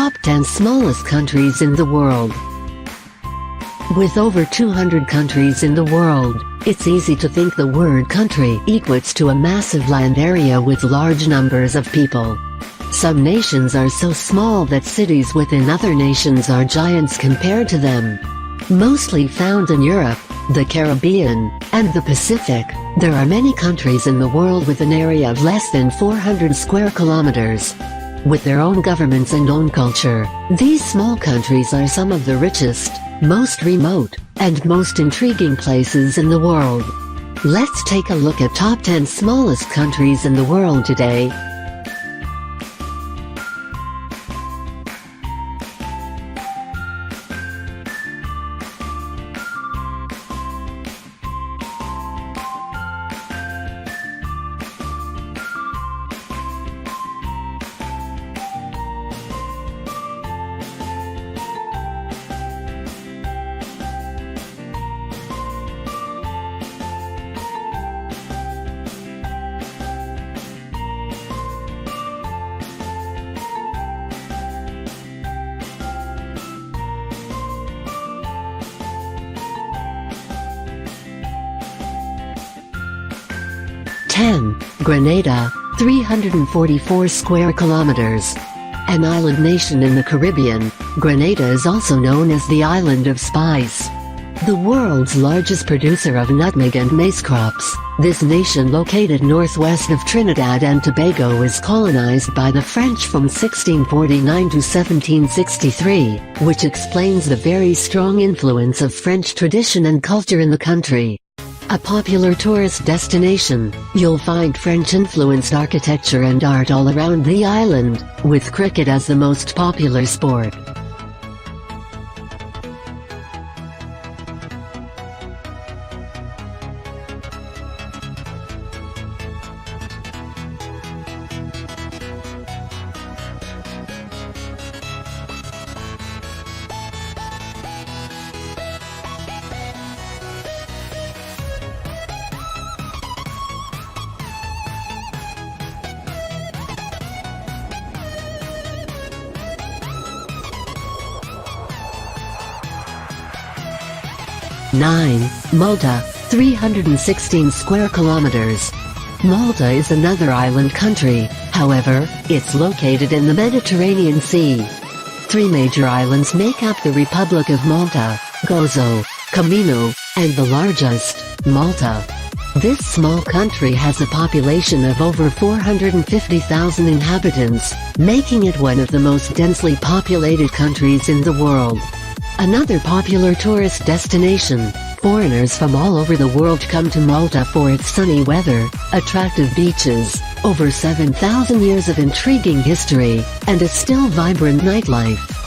Top 10 Smallest Countries in the World. With over 200 countries in the world, it's easy to think the word country equates to a massive land area with large numbers of people. Some nations are so small that cities within other nations are giants compared to them. Mostly found in Europe, the Caribbean, and the Pacific, there are many countries in the world with an area of less than 400 square kilometers. With their own governments and own culture, these small countries are some of the richest, most remote, and most intriguing places in the world. Let's take a look at top 10 smallest countries in the world today. Grenada, 344 square kilometers. An island nation in the Caribbean, Grenada is also known as the Island of Spice. The world's largest producer of nutmeg and mace crops, this nation located northwest of Trinidad and Tobago was colonized by the French from 1649 to 1763, which explains the very strong influence of French tradition and culture in the country. A popular tourist destination, you'll find French-influenced architecture and art all around the island, with cricket as the most popular sport. Malta, 316 square kilometers. Malta is another island country, however, it's located in the Mediterranean Sea. Three major islands make up the Republic of Malta: Gozo, Comino, and the largest, Malta. This small country has a population of over 450,000 inhabitants, making it one of the most densely populated countries in the world. Another popular tourist destination, foreigners from all over the world come to Malta for its sunny weather, attractive beaches, over 7,000 years of intriguing history, and a still vibrant nightlife.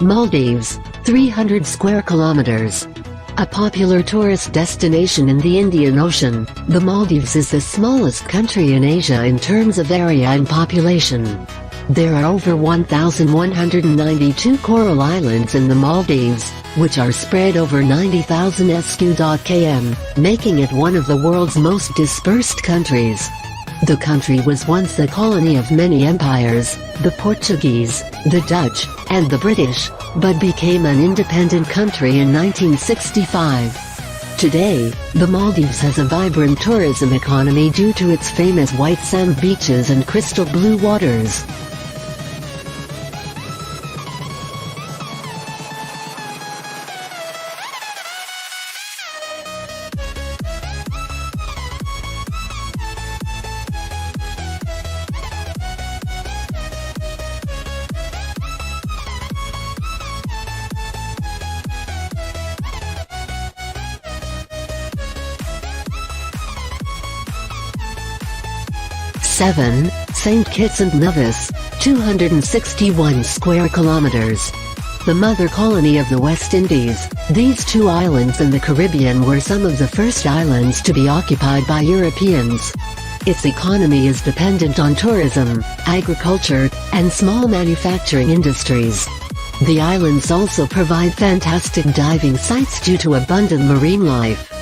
Maldives, 300 square kilometers. A popular tourist destination in the Indian Ocean, the Maldives is the smallest country in Asia in terms of area and population. There are over 1,192 coral islands in the Maldives, which are spread over 90,000 sq.km, making it one of the world's most dispersed countries. The country was once the colony of many empires, the Portuguese, the Dutch, and the British, but became an independent country in 1965. Today, the Maldives has a vibrant tourism economy due to its famous white sand beaches and crystal blue waters. St. Kitts and Nevis, 261 square kilometers. The mother colony of the West Indies, these two islands in the Caribbean were some of the first islands to be occupied by Europeans. Its economy is dependent on tourism, agriculture, and small manufacturing industries. The islands also provide fantastic diving sites due to abundant marine life.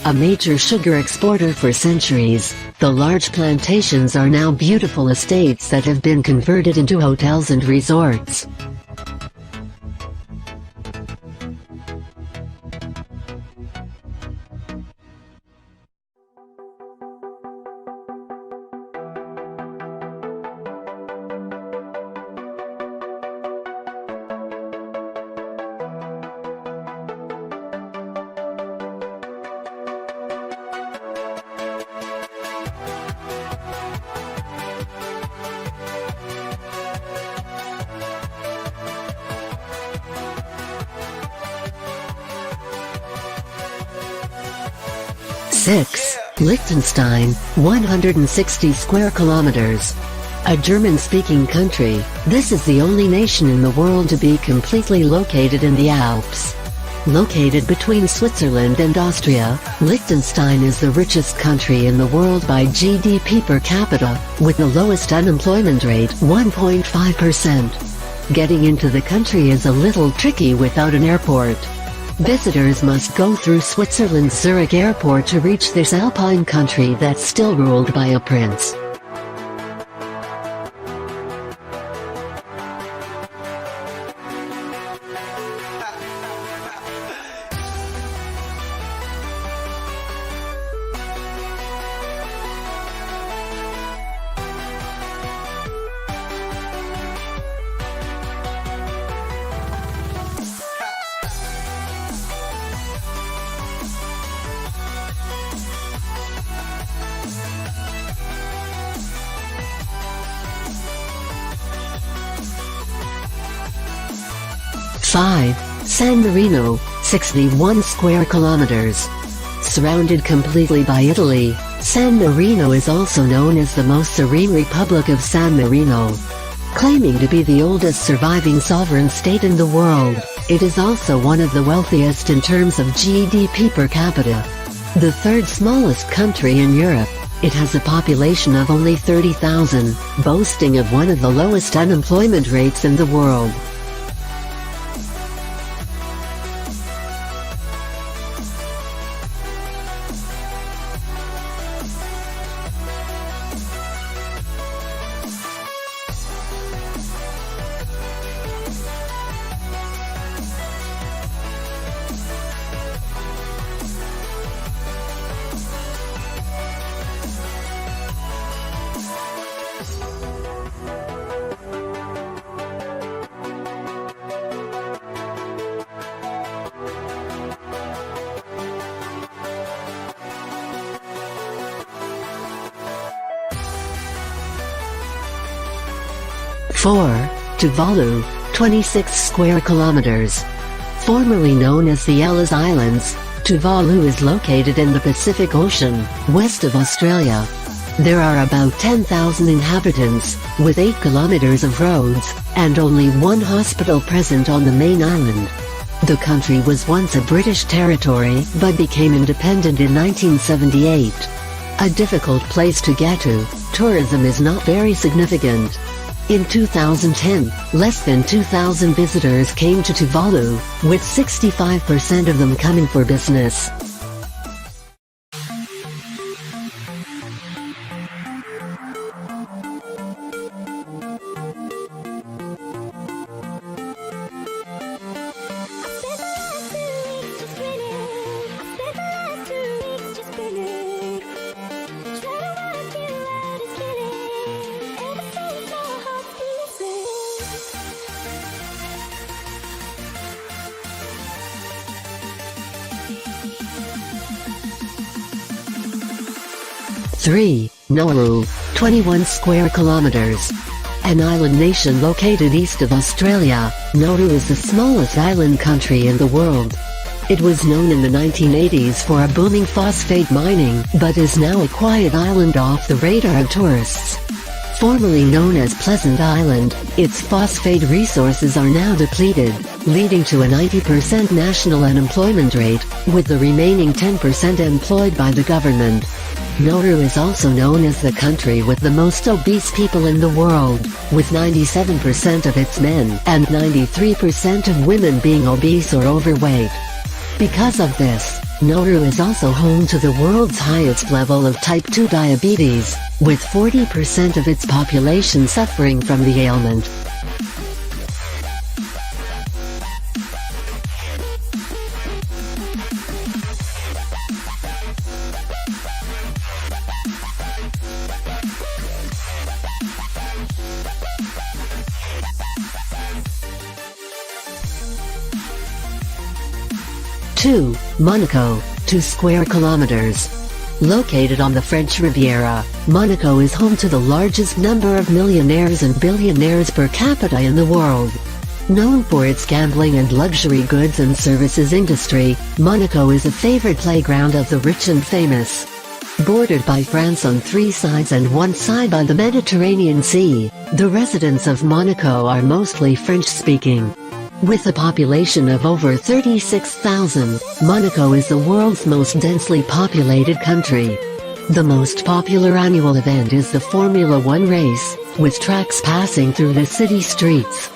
A major sugar exporter for centuries, the large plantations are now beautiful estates that have been converted into hotels and resorts. Six. Liechtenstein, 160 square kilometers. A German-speaking country, this is the only nation in the world to be completely located in the Alps. Located between Switzerland and Austria, Liechtenstein is the richest country in the world by GDP per capita, with the lowest unemployment rate, 1.5%. Getting into the country is a little tricky without an airport. Visitors must go through Switzerland's Zurich airport to reach this alpine country that's still ruled by a prince. Five. San Marino, 61 square kilometers. Surrounded completely by Italy, San Marino is also known as the most serene Republic of San Marino. Claiming to be the oldest surviving sovereign state in the world, it is also one of the wealthiest in terms of GDP per capita. The third smallest country in Europe, it has a population of only 30,000, boasting of one of the lowest unemployment rates in the world. Four. Tuvalu, 26 square kilometers. Formerly known as the Ellis Islands, Tuvalu is located in the Pacific Ocean, west of Australia. There are about 10,000 inhabitants, with 8 kilometers of roads, and only one hospital present on the main island. The country was once a British territory but became independent in 1978. A difficult place to get to, tourism is not very significant. In 2010, less than 2,000 visitors came to Tuvalu, with 65% of them coming for business. Three. Nauru, 21 square kilometers. An island nation located east of Australia, Nauru is the smallest island country in the world. It was known in the 1980s for a booming phosphate mining, but is now a quiet island off the radar of tourists. Formerly known as Pleasant Island, its phosphate resources are now depleted, leading to a 90% national unemployment rate, with the remaining 10% employed by the government. Nauru is also known as the country with the most obese people in the world, with 97% of its men and 93% of women being obese or overweight. Because of this, Nauru is also home to the world's highest level of type 2 diabetes, with 40% of its population suffering from the ailment. Monaco, 2 square kilometers. Located on the French Riviera, Monaco is home to the largest number of millionaires and billionaires per capita in the world. Known for its gambling and luxury goods and services industry, Monaco is a favorite playground of the rich and famous. Bordered by France on 3 sides and 1 side by the Mediterranean Sea, the residents of Monaco are mostly French-speaking. With a population of over 36,000, Monaco is the world's most densely populated country. The most popular annual event is the Formula One race, with tracks passing through the city streets.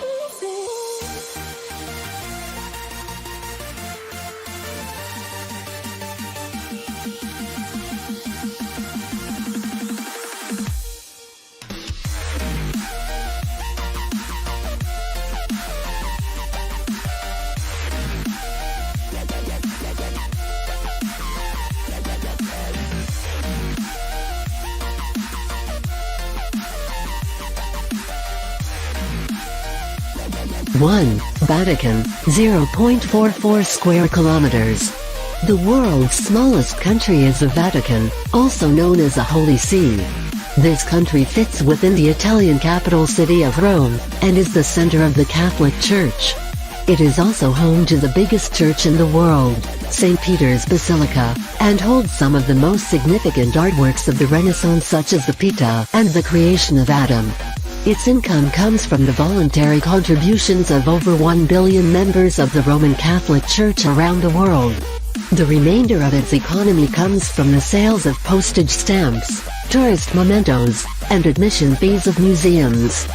Vatican, 0.44 square kilometers. The world's smallest country is the Vatican, also known as the Holy See. This country fits within the Italian capital city of Rome, and is the center of the Catholic Church. It is also home to the biggest church in the world, St. Peter's Basilica, and holds some of the most significant artworks of the Renaissance such as the Pietà and the Creation of Adam. Its income comes from the voluntary contributions of over 1 billion members of the Roman Catholic Church around the world. The remainder of its economy comes from the sales of postage stamps, tourist mementos, and admission fees of museums.